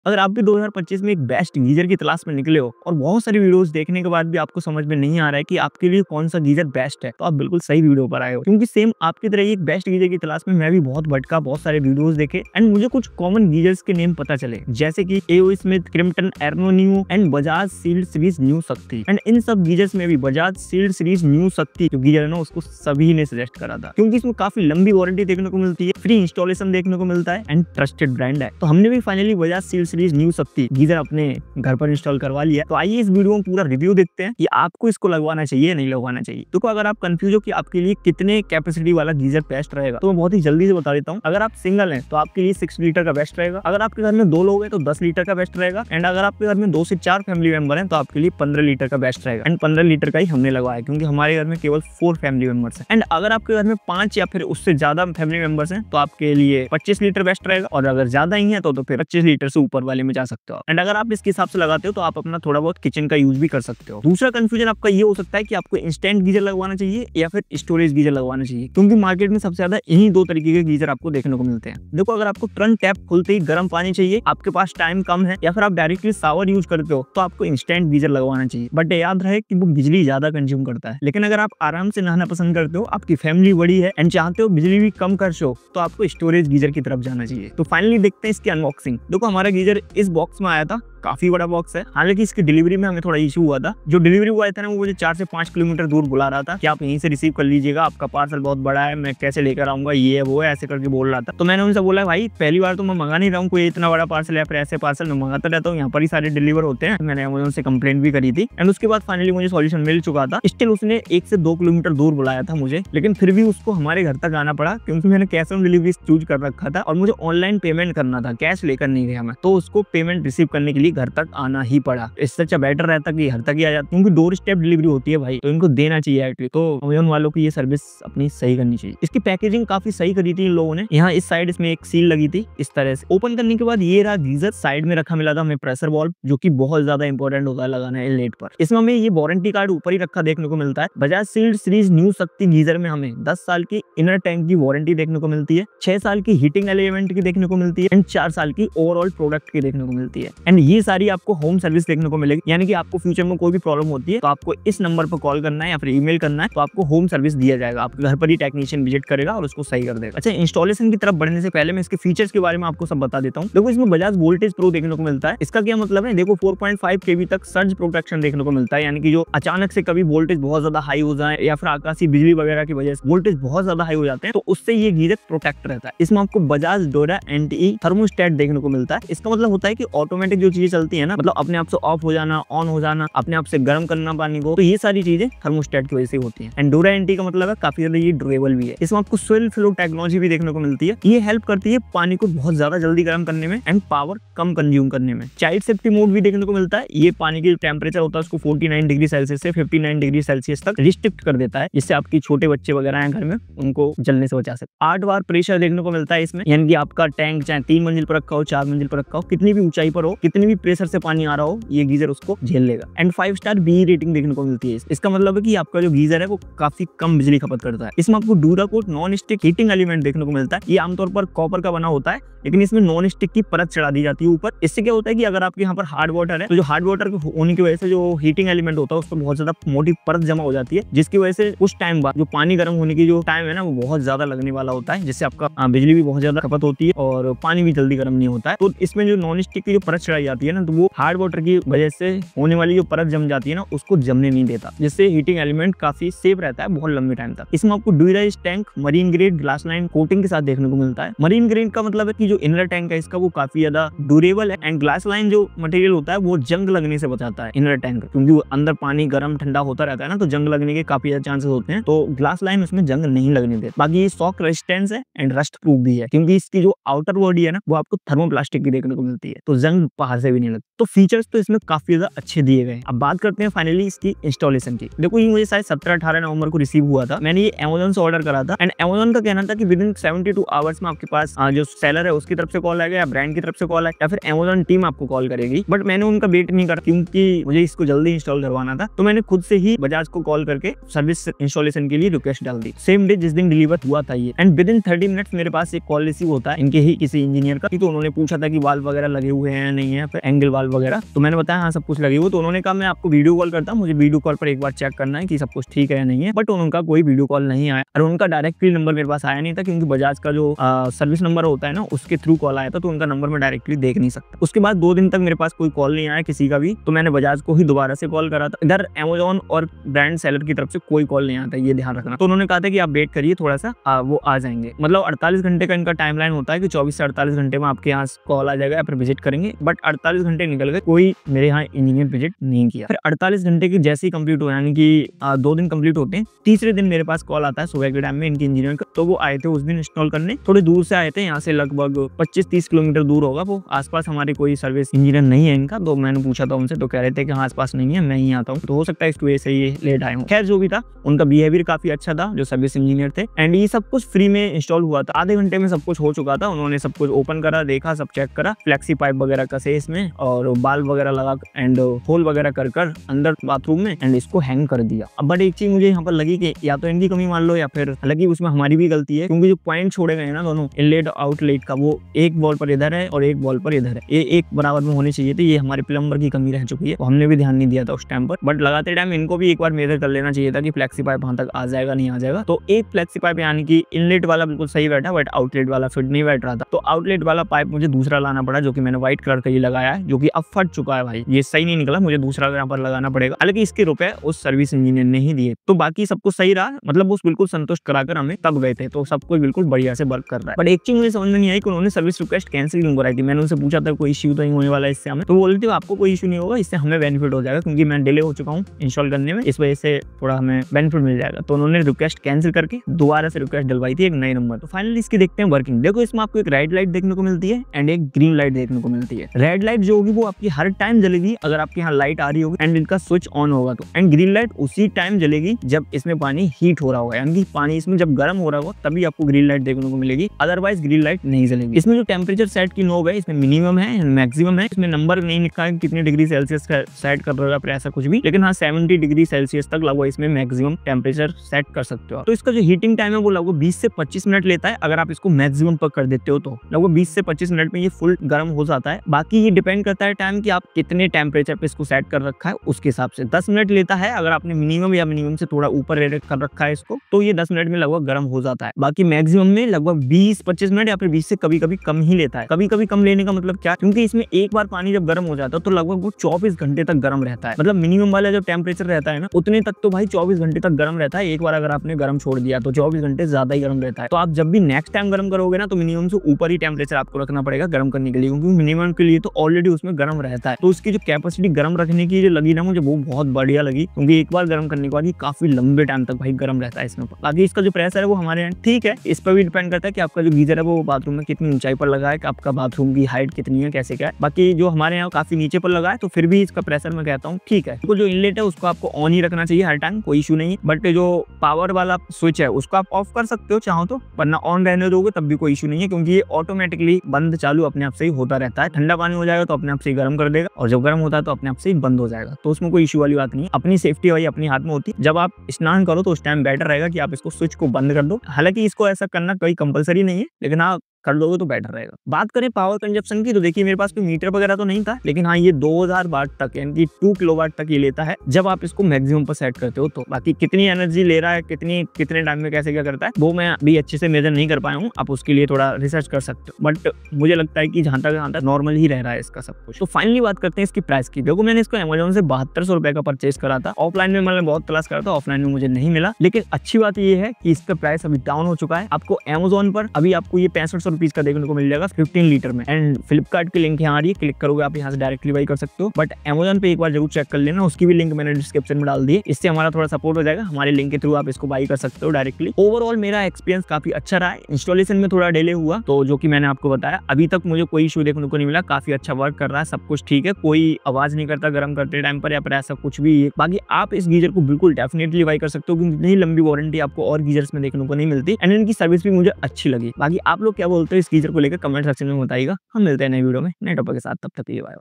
अगर आप भी 2025 में एक बेस्ट गीजर की तलाश में निकले हो और बहुत सारी वीडियोस देखने के बाद भी आपको समझ में नहीं आ रहा है कि आपके लिए कौन सा गीजर बेस्ट है, तो आप बिल्कुल सही वीडियो पर आए हो। क्योंकि सेम आपकी तरह ही एक बेस्ट गीजर की तलाश में मैं भी बहुत भटका, बहुत सारे वीडियोस देखे एंड मुझे कुछ कॉमन गीजर्स के नेम पता चले, जैसे कि एओ स्मिथ, क्रिम्पटन, एर्नो new and Bajaj sealed series new Shakti. And इन सब गीजर्स में भी बजाज सील्ड सीरीज न्यू शक्ति जो गीजर है ना, उसको सभी ने सजेस्ट करा था, क्योंकि इसमें काफी लंबी वारंटी देखने को मिलती है, फ्री इंस्टॉलेशन देखने को मिलता है एंड ट्रस्टेड ब्रांड है। तो हमने भी finally Bajaj sealed series new Shakti geyser अपने घर पर इंस्टॉल करवा लिया। तो आइए इस वीडियो में पूरा रिव्यू देखते हैं कि आपको इसको लगवाना चाहिए नहीं लगवाना चाहिए। तो अगर आप कंफ्यूज हो कि आपके लिए कितने कैपेसिटी वाला गीजर बेस्ट रहेगा, तो मैं बहुत ही जल्दी से बता देता हूँ। अगर आप सिंगल हैं तो आपके लिए 6 लीटर का बेस्ट रहेगा। अगर आपके घर में 2 लोग हैं तो 10 लीटर का बेस्ट रहेगा। एंड अगर आपके घर में 2 से 4 फैमिली मेंबर हैं तो आपके लिए 15 लीटर का बेस्ट रहेगा। एंड 15 लीटर का ही हमने लगवाया क्योंकि हमारे घर में केवल 4 फैमिली मेंबर्स हैं। एंड अगर आपके घर में 5 या फिर उससे ज्यादा फैमिली मेंबर्स हैं तो आपके लिए 25 लीटर बेस्ट रहेगा। और अगर ज्यादा ही है तो फिर 25 लीटर से ऊपर वाले में जा सकते हो। एंड अगर आप इसके हिसाब से लगाते हो तो आप अपना थोड़ा बहुत किचन का यूज भी कर सकते हो। दूसरा कंफ्यूजन आपका ये हो सकता है कि आपको इंस्टेंट गीजर लगवाना चाहिए या फिर स्टोरेज गीजर लगवाना चाहिए, क्योंकि मार्केट में सबसे ज्यादा इन्हीं 2 तरीके के गीजर आपको देखने को मिलते हैं। देखो, अगर आपको तुरंत टैप खुलते ही गर्म पानी चाहिए, आपके पास टाइम कम है या फिर आप डायरेक्टली शावर यूज करते हो, तो आपको इंस्टेंट गीजर लगवाना चाहिए। बट याद रहे कि वो बिजली ज्यादा कंज्यूम करता है। लेकिन अगर आप आराम से नहाना पसंद करते हो, आपकी फैमिली बड़ी है एंड चाहते हो बिजली भी कम खर्च हो, तो आपको स्टोरेज गीजर की तरफ जाना चाहिए। तो फाइनली देखते हैं इसकी अनबॉक्सिंग। देखो, हमारा गीजर इस बॉक्स में आया था, काफी बड़ा बॉक्स है। हालांकि इसकी डिलीवरी में हमें थोड़ा इशू हुआ था। जो डिलीवरी बॉय था ना, वो मुझे 4 से 5 किलोमीटर दूर बुला रहा था कि आप यहीं से रिसीव कर लीजिएगा, आपका पार्सल बहुत बड़ा है, मैं कैसे लेकर आऊंगा, ये है वो है, ऐसे करके बोल रहा था। तो मैंने उनसे बोला, भाई पहली बार तो मैं मंगा नहीं रहा हूँ कोई इतना बड़ा पार्सल या फिर ऐसे पार्सल मैं मंगाता रहता हूँ, यहाँ पर ही सारे डिलीवर होते हैं। मैंने अमेज़न से कंप्लेंट भी करी थी एंड उसके बाद फाइनली मुझे सॉल्यूशन मिल चुका था। स्टिल उसने 1 से 2 किलोमीटर दूर बुलाया था मुझे, लेकिन फिर भी उसको हमारे घर तक आना पड़ा क्योंकि मैंने कैश ऑन डिलीवरी चूज कर रखा था और मुझे ऑनलाइन पेमेंट करना था, कैश लेकर नहीं गया मैं। तो उसको पेमेंट रिसीव करने के लिए घर तक आना ही पड़ा। इससे अच्छा बेटर रहता कि घर तक ही आ जाता, क्योंकि डोर स्टेप डिलीवरी होती है भाई, तो इनको देना चाहिए एक्चुअली। तो अमेज़न वालों की ये सर्विस अपनी सही करनी चाहिए। इसकी पैकेजिंग काफी सही करी थी इन लोगों ने। यहाँ इस साइड इसमें एक सील लगी थी इस तरह से। ओपन करने के बाद ये रहा गीजर। साइड में रखा मिला था हमें प्रेशर वाल्व, जो कि बहुत ज्यादा इंपॉर्टेंट होता है लगाना है इनलेट पर। इसमें हमें ये वारंटी कार्ड ऊपर ही रखा देखने को मिलता है। Bajaj sealed series new Shakti geyser में हमें 10 साल की इनर टैंक की वारंटी देखने को मिलती है, 6 साल की हीटिंग एलिमेंट की देखने को मिलती है एंड 4 साल की ओवरऑल प्रोडक्ट की देखने को मिलती है। एंड ये सारी आपको होम सर्विस देखने को मिलेगी, यानी कि आपको फ्यूचर में कोई भी प्रॉब्लम होती है तो आपको इस नंबर पर कॉल करना है या फिर ईमेल करना है, तो आपको होम सर्विस दिया जाएगा। आपके घर पर ही टेक्नीशियन विजिट करेगा और उसको सही कर देगा। अच्छा, इंस्टॉलेशन की तरफ बढ़ने से पहले मैं इसके फीचर्स के बारे में आपको सब बता देता हूँ। देखो, इसमें बजाज वोल्टेज प्रो देखने को मिलता है। इसका क्या मतलब है, देखो 4.5 kV तक सर्ज प्रोटेक्शन देखने को मिलता है, यानी कि जो अचानक से कभी वोल्टेज बहुत ज्यादा हाई हो जाए या फिर आकाशीय बिजली वगैरह की वजह से वोल्टेज बहुत ज्यादा हाई हो जाते हैं, तो उससे ये गीजर प्रोटेक्ट रहता है। इसमें आपको बजाज डोरा एंटी थर्मोस्टेट देखने को मिलता है। इसका मतलब होता है कि ऑटोमेटिक जो चीजें चलती है ना, मतलब अपने आप से ऑफ हो जाना, ऑन हो जाना, अपने आप से गर्म करना पानी को, तो ये सारी चीजें थर्मोस्टेट की वजह से होती हैं। एंड डोरा एंटी का मतलब है काफी ज्यादा ये ड्यूरेबल भी है। इसमें आपको स्विल फ्लो टेक्नोलॉजी भी देखने को मिलती है। ये हेल्प करती है पानी को बहुत ज्यादा जल्दी गर्म करने में एंड पावर कम कंज्यूम करने में। चाइल्ड सेफ्टी मोड भी देखने को मिलता है। ये पानी की टेम्परेचर होता है उसको 49 डिग्री सेल्सियस से 59 डिग्री सेल्सियस तक रिस्ट्रिक्ट कर देता है, जिससे आपकी छोटे बच्चे वगैरह हैं घर में, उनको जलने से बचा सकते। 8 बार प्रेशर देखने को मिलता है इसमें, यानी कि आपका टैंक चाहे 3 मंजिल पर रखा हो, 4 मंजिल पर रखा हो, कितनी भी ऊंचाई पर हो, कितनी भी प्रेशर से पानी आ रहा हो, ये गीजर उसको झेल लेगा। एंड 5 स्टार बी रेटिंग देखने को मिलती है। इसका मतलब है कि आपका जो गीजर है वो काफी कम बिजली खपत करता है। इसमें आपको डूराकोट नॉन स्टिक हीटिंग एलिमेंट देखने को मिलता है। ये आमतौर पर कॉपर का बना होता है, लेकिन इसमें नॉन स्टिक की परत चढ़ा दी जाती है ऊपर। इससे क्या होता है कि अगर आपके यहाँ पर हार्ड वाटर है, तो जो हार्ड वाटर होने की वजह से जो हीटिंग एलिमेंट होता है उस पर बहुत ज्यादा मोटी परत जमा हो जाती है, जिसकी वजह से कुछ टाइम बाद जो पानी गर्म होने की जो टाइम है ना, वो बहुत ज्यादा लगने वाला होता है, जिससे आपका बिजली भी बहुत ज्यादा खपत होती है और पानी भी जल्दी गर्म नहीं होता है। तो इसमें जो नॉन स्टिक की जो परत चढ़ाई जाती है ना, तो वो हार्ड वाटर की वजह से होने वाली जो परत जम जाती है ना, उसको जमने नहीं देता, जिससे हीटिंग एलिमेंट काफी सेफ रहता है बहुत लंबे टाइम तक। इसमें आपको ड्यूराइज tank marine grade glass line coating के साथ देखने को मिलता है। मरीन ग्रेड का मतलब है कि जो इनर टैंक है इसका वो काफी ज्यादा ड्यूरेबल है एंड ग्लास लाइन जो मटेरियल होता है वो जंग लगने से बचाता है इनर टैंक, क्योंकि वो अंदर पानी गर्म ठंडा होता रहता है ना, तो जंग लगने के काफी ज्यादा चांसेस होते हैं। तो ग्लास लाइन उसमें जंग नहीं लगने देती। बाकी ये शॉक रेजिस्टेंस है एंड रस्ट प्रूफ भी है, क्योंकि इसकी जो आउटर बॉडी है ना, वो आपको थर्मोप्लास्टिक की देखने को मिलती है, तो जंग बाहर से भी नहीं लगता। तो फीचर्स तो इसमें काफी ज्यादा अच्छे दिए गए हैं। अब बात करते हैं फाइनली इसकी इंस्टॉलेशन की। देखो ये मुझे शायद 17-18 नवंबर को रिसीव हुआ था। मैंने ये अमेजोन से ऑर्डर करा था एंड अमेजोन का कहना था कि विद इन 72 आवर्स में आपके पास जो सेलर है उसकी तरफ से कॉल आएगा या ब्रांड की तरफ से कॉल आएगा या फिर अमेजोन टीम आपको कॉल करेगी। बट मैंने उनका वेट नहीं करा क्योंकि मुझे इसको जल्दी इंस्टॉल करवाना था। तो मैंने खुद से ही बजाज को कॉल करके सर्विस इंस्टॉलेशन के लिए रिक्वेस्ट डाल दी सेम डे जिस दिन डिलीवर हुआ था ये। एंड विद इन 30 मिनट्स मेरे पास एक कॉल रिसीव होता है इनके ही किसी इंजीनियर का। तो उन्होंने पूछा था कि वाल्व वगैरह लगे हुए हैं नहीं है, फिर एंगल वाल्व वगैरह। तो मैंने बताया हाँ सब कुछ लगे हुए। तो उन्होंने कहा मैं आपको वीडियो कॉल करता हूँ, मुझे वीडियो कॉल पर एक बार चेक करना है कि सब कुछ ठीक है या नहीं है। बट उनका कोई वीडियो कॉल नहीं आया और उनका डायरेक्टली नंबर मेरे पास आया नहीं था क्योंकि बजाज का जो सर्विस नंबर होता है ना उसके थ्रू कॉल आया था। तो उनका नंबर मैं डायरेक्टली देख नहीं सकता। उसके बाद 2 दिन तक मेरे पास कोई कॉल नहीं आया किसी का भी। तो मैंने बजाज को ही दोबारा से कॉल करा था। इधर अमेजोन और ब्रांड सेलर की तरफ से कोई कॉल नहीं आता, ये ध्यान रखना। तो उन्होंने कहा था कि आप वेट करिए थोड़ा सा, वो आ जाएंगे। मतलब 48 घंटे का इनका टाइमलाइन होता है कि 24 से 48 घंटे में आपके यहाँ कॉल आ जाएगा या फिर विजिट करेंगे। बट 48 घंटे निकल गए, कोई मेरे यहाँ इंजीनियर विजिट नहीं किया। फिर 48 घंटे की जैसे ही कंप्लीट हो यानी कि 2 दिन कंप्लीट होते हैं, तीसरे दिन मेरे पास कॉल आता है सुबह के टाइम में इनके इंजीनियर का। तो वो आए थे उस दिन इंस्टॉल करने, थोड़ी दूर से आए थे, यहाँ से लगभग 25-30 किलोमीटर दूर होगा वो। आसपास हमारे कोई सर्विस इंजीनियर नहीं है इनका। तो मैंने पूछा था उनसे, तो कह रहे थे कि हाँ आसपास नहीं है, मैं ही आता हूँ। तो हो सकता है इस वजह से ये लेट आए हूँ। खैर जो भी था, उनका बिहेवियर काफी अच्छा था जो सर्विस इंजीनियर थे। एंड ये सब कुछ फ्री में इंस्टॉल हुआ था, आधे घंटे में सब कुछ हो चुका था। उन्होंने सब कुछ ओपन करा, देखा, सब चेक करा, फ्लेक्सी पाइप वगैरह कसे इसमें और बाल वगैरह लगा एंड होल वगैरह कर अंदर बाथरूम में एंड इसको हैंग कर दिया। अब बट एक चीज मुझे यहाँ पर लगी कि या तो इनकी कमी मान लो या फिर हालांकि उसमें हमारी भी गलती है क्योंकि जो पॉइंट छोड़े गए ना दोनों इनलेट आउटलेट का, वो एक बॉल पर इधर है और एक बॉल पर इधर है, ये एक बराबर में होने चाहिए थे। ये हमारे प्लम्बर की कमी रह चुकी है, तो हमने भी ध्यान नहीं दिया था उस टाइम पर। बट लगाते टाइम इनको भी एक बार मेजर कर लेना चाहिए था कि फ्लेक्सी पाइप वहां तक आ जाएगा नहीं आ जाएगा। तो एक फ्लेक्सी पाइप यानी कि इनलेट वाला बिल्कुल सही बैठा, बट आउटलेट वाला फिट नहीं बैठ रहा था। तो आउटलेट वाला पाइप मुझे दूसरा लाना पड़ा जो कि मैंने व्हाइट कलर का ही लगाया है, जो कि अब फट चुका है भाई, ये सही नहीं निकला, मुझे दूसरा यहाँ पर लगाना पड़ेगा। हालांकि इसके रुपए उस सर्विस इंजीनियर ने ही दिए। तो बाकी सब कुछ सही रहा, मतलब उस बिल्कुल संतुष्ट कराकर हमें तब गए थे। तो सब कुछ बिल्कुल बढ़िया से वर्क कर रहा है। बट एक चीज मुझे समझ में नहीं आई कि उन्होंने सर्विस रिक्वेस्ट कैंसिल क्यों कराई थी। मैंने उनसे पूछा था कोई इश्यू तो नहीं होने वाला इससे हमें। तो बोल रहे थे आपको कोई इश्यू नहीं होगा, इससे हमें बेनिफिट हो जाएगा क्योंकि मैं डिले हो चुका हूँ इंस्टॉल करने में, इस वजह से थोड़ा हमें बेनिफिट मिल जाएगा। तो उन्होंने रिक्वेस्ट कैंसिल करके दोबारा से रिक्वेस्ट डलवाई थी एक नए नंबर। तो फाइनली इसकी देखते हैं वर्किंग। देखो इसमें आपको एक रेड लाइट देखने को मिलती है एंड एक ग्रीन लाइट देखने को मिलती है। रेड लाइट जो होगी वो आपकी हर टाइम जलेगी अगर आपके यहाँ लाइट आ रही होगी एंड इनका स्विच ऑन होगा तो। एंड ग्रीन लाइट उसी टाइम जलेगी जब इसमें पानी हीट हो रहा होगा, यानी कि पानी इसमें जब गर्म हो रहा होगा तभी आपको ग्रीन लाइट देखने को मिलेगी, अदरवाइज ग्रीन लाइट नहीं जलेगी। इसमें जो टेम्परेचर सेट की नोब है इसमें मिनिमम है, मैक्सिमम है। इसमें नंबर नहीं लिखा है कितने डिग्री सेल्सियस का सेट कर रहा है ऐसा कुछ भी, लेकिन हाँ 70 डिग्री सेल्सियस तक लगभग इसमें मैक्सिमम टेम्परेचर सेट कर सकते हो। तो इसका जो हीटिंग टाइम है वो लगभग 20 से 25 मिनट लेता है। अगर आप इसको मैक्सिमम पर कर देते हो तो लगभग 20 से 25 मिनट में ये फुल गर्म हो जाता है। बाकी ये डिपेंड करता है टाइम कि आप कितने टेम्परेचर पे इसको सेट कर रखा है उसके हिसाब से। 10 मिनट लेता है अगर आपने मिनिमम या मिनिमम से थोड़ा ऊपर रेट कर रखा है इसको, तो ये 10 मिनट में लगभग गर्म हो जाता है। बाकी मैक्सिमम में लगभग 20-25 मिनट या फिर 20 से कभी कभी कम ही लेता है। कभी कभी कम लेने का मतलब क्या, क्योंकि इसमें एक बार पानी जब गर्म हो जाता है तो लगभग वो 24 घंटे तक गर्म रहता है। मतलब मिनिमम वाला जो टेम्परेचर रहता है ना उतने तक तो भाई 24 घंटे तक गर्म रहता है। एक बार अगर आपने गर्म छोड़ दिया तो 24 घंटे ज्यादा ही गर्म रहता है। तो आप जब भी नेक्स्ट टाइम गर्म करोगे ना तो मिनिमम से ऊपर ही टेम्परेचर आपको रखना पड़ेगा गर्म करने के लिए, क्योंकि मिनिमम के लिए तो ऑलरेडी उसमें गर्म रहता है। तो उसकी जो कैपेसिटी गर्म रखने की जो लगी ना मुझे वो बहुत बढ़िया लगी, क्योंकि एक बार गर्म करने के बाद ये काफी लंबे टाइम तक भाई गर्म रहता है इसमें। बाकी इसका जो प्रेशर है वो हमारे यहाँ ठीक है, इस पर भी डिपेंड करता है कि आपका जो गीजर है वो बाथरूम में कितनी ऊंचाई पर लगा है, कि आपका बाथरूम की हाइट कितनी है, कैसे क्या है। बाकी जो हमारे यहाँ काफी नीचे पर लगा है तो फिर भी इसका प्रेशर मैं कहता हूँ ठीक है। तो जो इनलेट है उसको आपको ऑन ही रखना चाहिए हर टाइम, कोई इशू नहीं है। बट जो पावर वाला स्विच है उसको आप ऑफ कर सकते हो चाहो तो, वरना ऑन रहने दोगे तब भी कोई इशू नहीं है, क्योंकि ये ऑटोमेटिकली बंद चालू अपने आप से ही होता रहता है। ठंडा पानी हो जाएगा तो अपने आप से ही गर्म कर देगा, और जब गर्म होता है तो अपने आप से ही बंद हो जाएगा। तो उसमें कोई इशू वाली बात नहीं है। अपनी सेफ्टी भाई अपने हाथ में होती है। जब आप स्नान करो तो उस टाइम बेटर रहेगा कि आप इसको स्विच को बंद कर दो। हालांकि इसको ऐसा करना कोई कंपलसरी नहीं है, लेकिन हाँ कर दोगे तो बेटर रहेगा। बात करें पावर कंजप्शन की तो देखिए मेरे पास कोई मीटर वगैरह तो नहीं था, लेकिन हाँ ये 2000 वाट तक यानी कि 2 किलोवाट तक ये लेता है जब आप इसको मैक्सिमम पर सेट करते हो। तो बाकी कितनी एनर्जी ले रहा है, कितने टाइम में कैसे क्या करता है वो मैं भी अच्छे से मेजर नहीं कर पाया हूँ। आप उसके लिए थोड़ा रिसर्च कर सकते हो, बट मुझे लगता है कि जहाँ तक नॉर्मल ही रह रहा है इसका सब कुछ। तो फाइनली बात करते हैं इसकी प्राइस की। देखो मैंने इसको अमेजोन से 7200 रुपए का परचेज करा था। ऑफलाइन में मैंने बहुत तलाश करा था, ऑफलाइन में मुझे नहीं मिला। लेकिन अच्छी बात ये है कि इसका प्राइस अभी डाउन हो चुका है। आपको अमेजोन पर अभी आपको ये 6500 रुपीज का देखने को मिल जाएगा 15 लीटर में। एंड फ्लिपकार्ट की लिंक यहाँ आ रही है, क्लिक करोगे आप यहाँ से डायरेक्टली बाई कर सकते हो। बट अमेजन पे एक बार जरूर चेक कर लेना, उसकी भी लिंक मैंने डिस्क्रिप्शन में डाल दी है। इससे हमारा थोड़ा सपोर्ट हो जाएगा, हमारे लिंक के थ्रू आप इसको बाई कर सकते हो डायरेक्टली। ओवरऑल मेरा एक्सपीरियंस काफी अच्छा रहा है। इंस्टॉलेशन में थोड़ा डिले हुआ तो जो कि मैंने आपको बताया, अभी तक मुझे कोई इशू देखने को नहीं मिला, काफी अच्छा वर्क कर रहा है, सब कुछ ठीक है, कोई आवाज नहीं करता गर्म करते टाइम पर या फिर ऐसा कुछ भी। बाकी आप इस गीजर को बिल्कुल डेफिनेटली बाई कर सकते हो, क्योंकि इतनी लंबी वारंटी आपको और गीजर्स में देखने को नहीं मिलती। एंड इनकी सर्विस भी मुझे अच्छी लगी। बाकी आप लोग क्या बोलते हो इस गीजर को लेकर कमेंट सेक्शन में बताइएगा। हम मिलते हैं नए वीडियो में नए टॉपिक के साथ, तब तक के लिए बाय बाय।